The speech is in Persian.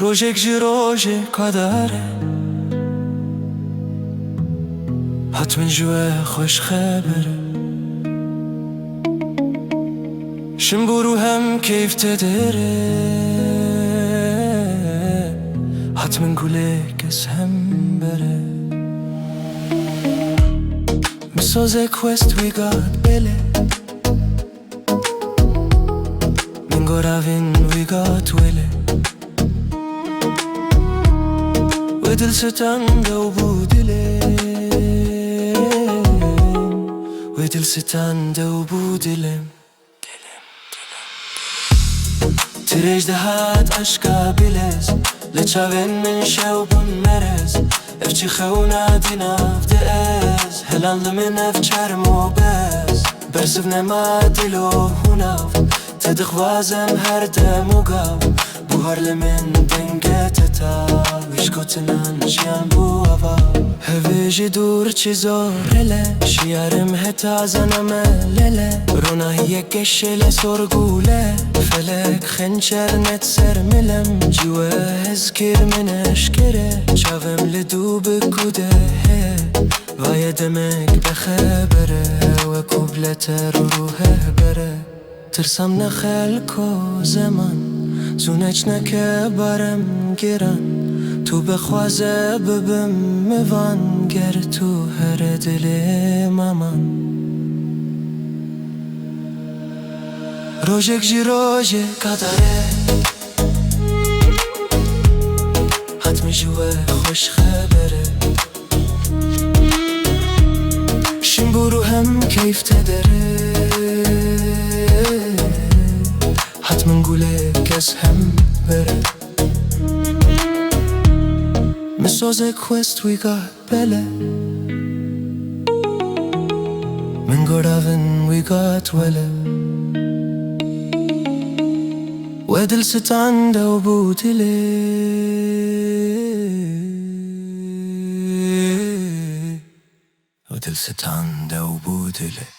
روژک جی روژه کاداره حتما جوه خوش خبره شم برو هم کیف تدره حتما گوله کس هم بره مسازه کوست وی گاد بله من گراوین وی گاد وله ودل ستانده و بودلم ودل ستانده و بودلم تريج دهات عشقا بلز لچاوين من شوبون مرز افچي خونا ديناف دئز هلال من افچار موبز برسف نما دلو هناف تدخوازم هر دم و گاو بوهر لمن دنگتتا وشكوتنان جيان بو أفا هفيجي دور چي زورله شيارم هتا زنملله رونا هي كشل سرگوله فلك خنجر نتسر ملم جوه هزكر من اشكره شافم لدوب كوده وای دمك بخبره و كوبلتر روحه بره ترسم نخلكو زمان زونج نکه برم گرن تو بخوازه ببم موان گر تو هر دل مامان روژک جی روژه کاداره حتما جوه خوش خبره شم برو هم کیف تدره حتما گوله کس هم بره مسازه کوست وی گاد بله من گراون وی گاد وله ودل ستانده و بودله ودل ستانده و بودله